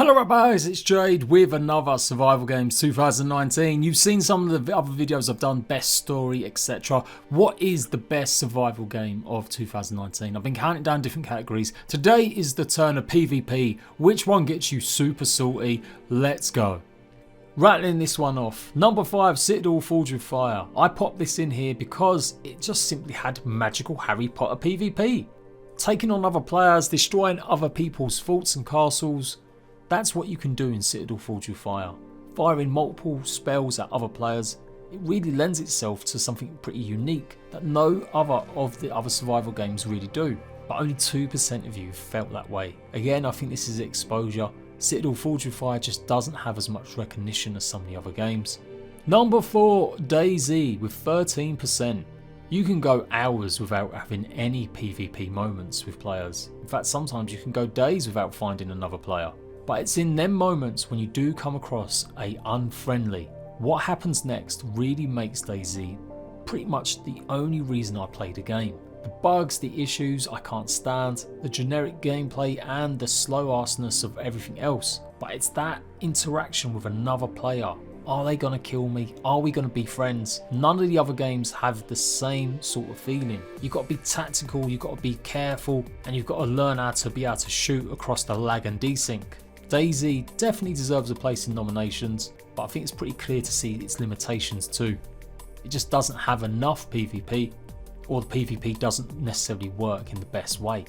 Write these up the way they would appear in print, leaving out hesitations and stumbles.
Hello right guys, it's Jade with another Survival Games 2019. You've seen some of the other videos I've done, best story, etc. What is the best survival game of 2019? I've been counting down different categories. Today is the turn of PvP. Which one gets you super salty? Let's go. Rattling this one off. Number 5, Citadel Forged with Fire. I popped this in here because it just simply had magical Harry Potter PvP. Taking on other players, destroying other people's forts and castles. That's what you can do in Citadel Forged with Fire. Firing multiple spells at other players, it really lends itself to something pretty unique that no other of the other survival games really do. But only 2% of you felt that way. Again, I think this is exposure. Citadel Forged with Fire just doesn't have as much recognition as some of the other games. Number 4, DayZ with 13%. You can go hours without having any PvP moments with players. In fact, sometimes you can go days without finding another player. But it's in them moments when you do come across a unfriendly. What happens next really makes DayZ pretty much the only reason I play the game. The bugs, the issues I can't stand, the generic gameplay and the slow arseness of everything else. But it's that interaction with another player. Are they going to kill me? Are we going to be friends? None of the other games have the same sort of feeling. You've got to be tactical, you've got to be careful, and you've got to learn how to be able to shoot across the lag and desync. DayZ definitely deserves a place in nominations, but I think it's pretty clear to see its limitations too. It just doesn't have enough PvP, or the PvP doesn't necessarily work in the best way.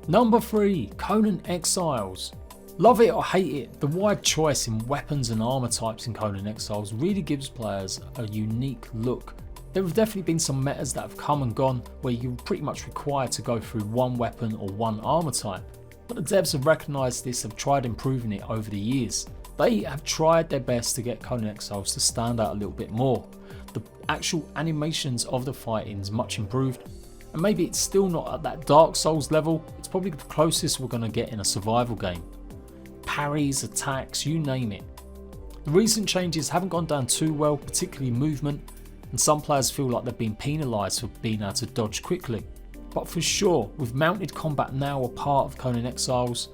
Number 3, Conan Exiles. Love it or hate it, the wide choice in weapons and armour types in Conan Exiles really gives players a unique look. There have definitely been some metas that have come and gone where you're pretty much required to go through one weapon or one armour type. But the devs have recognised this, have tried improving it over the years. They have tried their best to get Conan Exiles to stand out a little bit more. The actual animations of the fighting is much improved, and maybe it's still not at that Dark Souls level. It's probably the closest we're going to get in a survival game. Parries, attacks, you name it. The recent changes haven't gone down too well, particularly movement, and some players feel like they've been penalised for being able to dodge quickly. But for sure, with mounted combat now a part of Conan Exiles,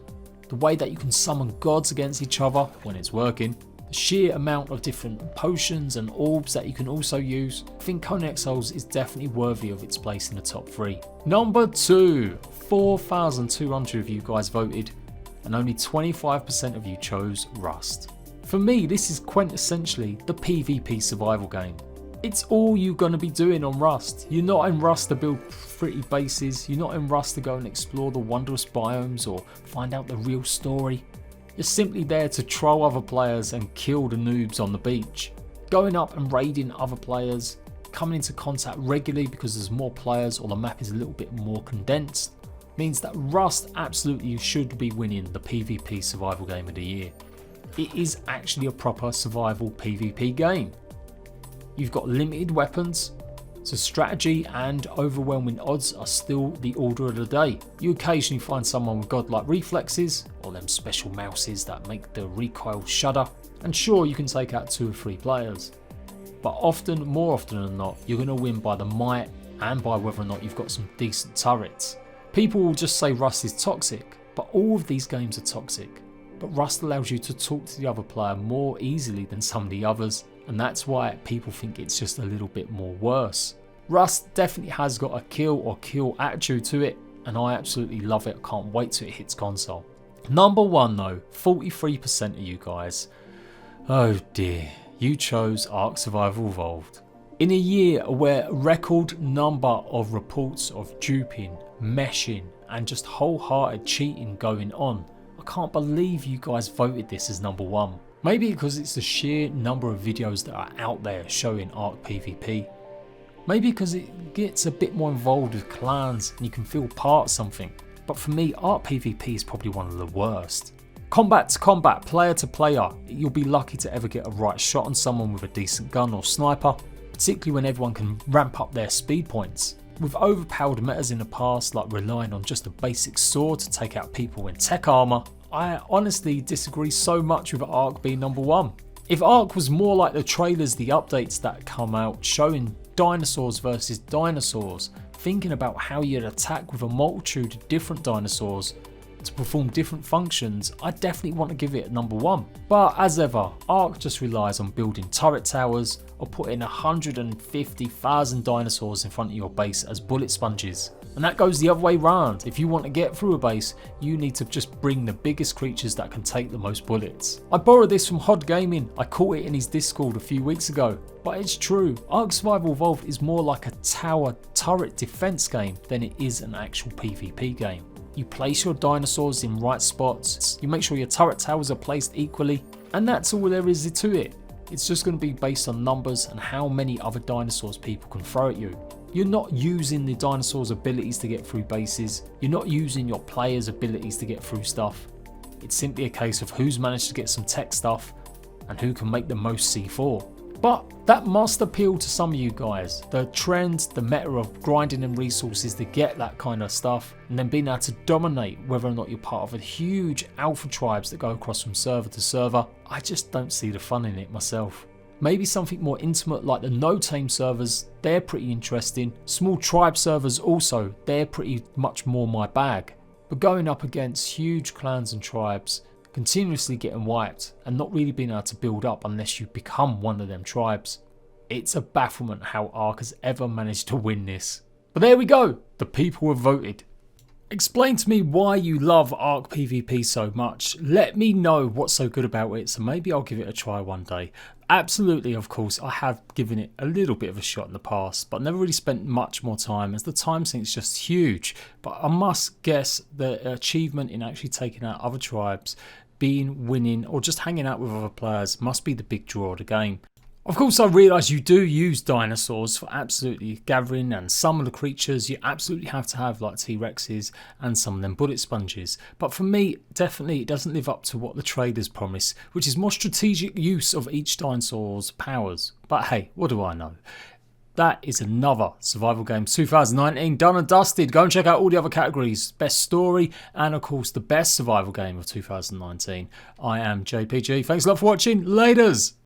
the way that you can summon gods against each other when it's working, the sheer amount of different potions and orbs that you can also use, I think Conan Exiles is definitely worthy of its place in the top 3. Number 2, 4,200 of you guys voted, and only 25% of you chose Rust. For me, this is quintessentially the PvP survival game. It's all you're going to be doing on Rust. You're not in Rust to build pretty bases, you're not in Rust to go and explore the wondrous biomes or find out the real story. You're simply there to troll other players and kill the noobs on the beach. Going up and raiding other players, coming into contact regularly because there's more players or the map is a little bit more condensed, means that Rust absolutely should be winning the PvP survival game of the year. It is actually a proper survival PvP game. You've got limited weapons, so strategy and overwhelming odds are still the order of the day. You occasionally find someone with godlike reflexes, or them special mouses that make the recoil shudder, and sure, you can take out 2 or 3 players. But often, more often than not, you're going to win by the might and by whether or not you've got some decent turrets. People will just say Rust is toxic, but all of these games are toxic. But Rust allows you to talk to the other player more easily than some of the others, and that's why people think it's just a little bit more worse. Rust definitely has got a kill or kill attitude to it, and I absolutely love it. I can't wait till it hits console. Number 1 though, 43% of you guys. Oh dear, you chose Ark Survival Evolved. In a year where a record number of reports of duping, meshing and just wholehearted cheating going on, I can't believe you guys voted this as number 1. Maybe because it's the sheer number of videos that are out there showing Ark PvP. Maybe because it gets a bit more involved with clans and you can feel part of something. But for me, Ark PvP is probably one of the worst. Combat to combat, player to player, you'll be lucky to ever get a right shot on someone with a decent gun or sniper, particularly when everyone can ramp up their speed points. With overpowered metas in the past, like relying on just a basic sword to take out people in tech armour, I honestly disagree so much with Ark being number 1. If Ark was more like the trailers, the updates that come out showing dinosaurs versus dinosaurs, thinking about how you'd attack with a multitude of different dinosaurs, to perform different functions, I definitely want to give it number 1. But as ever, Ark just relies on building turret towers or putting 150,000 dinosaurs in front of your base as bullet sponges. And that goes the other way round. If you want to get through a base, you need to just bring the biggest creatures that can take the most bullets. I borrowed this from Hod Gaming. I caught it in his Discord a few weeks ago. But it's true, Ark Survival Evolved is more like a tower turret defense game than it is an actual PvP game. You place your dinosaurs in right spots, you make sure your turret towers are placed equally, and that's all there is to it. It's just going to be based on numbers and how many other dinosaurs people can throw at you. You're not using the dinosaurs' abilities to get through bases, you're not using your players' abilities to get through stuff. It's simply a case of who's managed to get some tech stuff and who can make the most C4. But that must appeal to some of you guys. The trend, the meta of grinding in resources to get that kind of stuff and then being able to dominate whether or not you're part of a huge alpha tribes that go across from server to server. I just don't see the fun in it myself. Maybe something more intimate like the no-tame servers, they're pretty interesting. Small tribe servers also, they're pretty much more my bag. But going up against huge clans and tribes, continuously getting wiped and not really being able to build up unless you become one of them tribes. It's a bafflement how Ark has ever managed to win this. But there we go, the people have voted. Explain to me why you love Ark PvP so much. Let me know what's so good about it, so maybe I'll give it a try one day. Absolutely, of course, I have given it a little bit of a shot in the past, but never really spent much more time as the time sink's just huge. But I must guess the achievement in actually taking out other tribes, winning, or just hanging out with other players must be the big draw of the game. Of course, I realise you do use dinosaurs for absolutely gathering, and some of the creatures you absolutely have to have, like T-Rexes and some of them bullet sponges. But for me, definitely it doesn't live up to what the traders promise, which is more strategic use of each dinosaur's powers. But hey, what do I know? That is another Survival Games 2019 done and dusted. Go and check out all the other categories. Best story and of course the best survival game of 2019. I am JPG. Thanks a lot for watching. Laters.